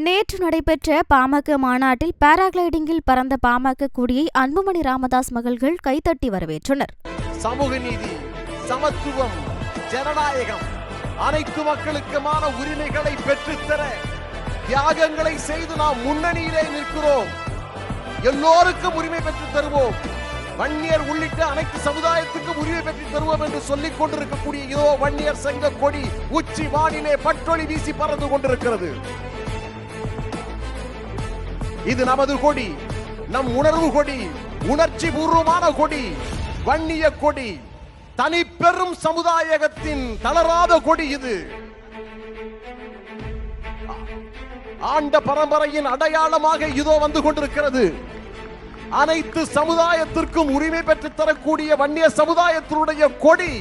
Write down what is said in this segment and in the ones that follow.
நேற்று நடைபெற்ற பாமக மாநாட்டில் பாராகிளைடிங்கில் பறந்த பாமக கொடியை அன்புமணி ராமதாஸ் மகள்கள் கைதட்டி வரவேற்றனர். சமூக நீதி, சமத்துவம், ஜனநாயகம், அனைத்து மக்களுக்குமான உரிமைகளை பெற்றுத்தர தியாகங்களை செய்து நாம் முன்னணியிலே நிற்கிறோம். எல்லோருக்கும் உரிமை பெற்று தருவோம். வன்னியர் உள்ளிட்ட அனைத்து சமுதாயத்துக்கும் உரிமை பெற்று தருவோம் என்று சொல்லிக் கொண்டிருக்கக்கூடிய இதோ வன்னியர் சங்க கொடி உச்சி வானிலே பட்டொளி வீசி பறந்து கொண்டிருக்கிறது. இது நமது கொடி, நம் உணர்வு கொடி, உணர்ச்சி பூர்வமான கொடி, வன்னிய கொடி, தனி பெரும் சமுதாயத்தின் தளராத கொடி. இது ஆண்ட பரம்பரையின் அடையாளமாக இதோ வந்து கொண்டிருக்கிறது. அனைத்து சமுதாயத்திற்கும் உரிமை பெற்று தரக்கூடிய வன்னிய சமுதாயத்தினுடைய கொடி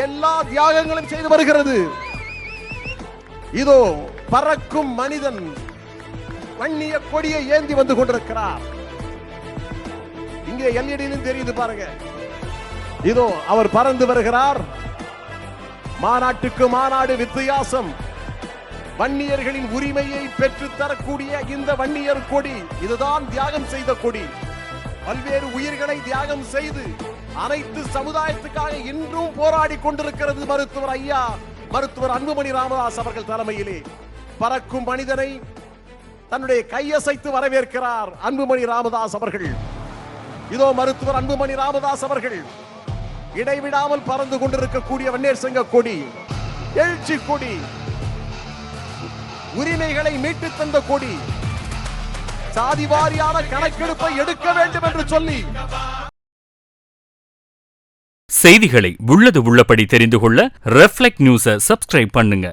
எல்லா தியாகங்களும் செய்து வருகிறது. இதோ பறக்கும் மனிதன் வன்னிய கொடியை ஏந்தி வந்து கொண்டிருக்கிறார். இங்கே எல்இடியிலும் தெரியுது பாருங்க. இதோ அவர் பறந்து வருகிறார். மாநாட்டுக்கு மாநாடு வித்தியாசம். வன்னியர்களின் உரிமையை பெற்று தரக்கூடிய இந்த வன்னியர் கொடி இதுதான் தியாகம் செய்த கொடி. பல்வேறு உயிர்களை தியாகம் செய்து அனைத்து சமுதாயத்துக்காக இன்றும் போராடி கொண்டிருக்கிறது மருத்துவர் ஐயா மருத்துவர் அன்புமணி ராமதாஸ் அவர்கள் தலைமையிலே. பறக்கும் மனிதனை தன்னுடைய கையசைத்து வரவேற்கிறார் அன்புமணி ராமதாஸ் அவர்கள். இதோ மருத்துவர் அன்புமணி ராமதாஸ் அவர்கள் இடைவிடாமல் பறந்து கொண்டிருக்கக்கூடிய வன்னியர் சங்க கொடி, எழுச்சி கொடி, உரிமைகளை மீட்டு தந்த கொடி, சாதிவாரியான கணக்கெடுப்பை எடுக்க வேண்டும் என்று சொல்லி செய்திகளை உள்ளது உள்ளபடி தெரிந்து கொள்ள ரெஃப்ளெக்ட் நியூஸை சப்ஸ்கிரைப் பண்ணுங்க.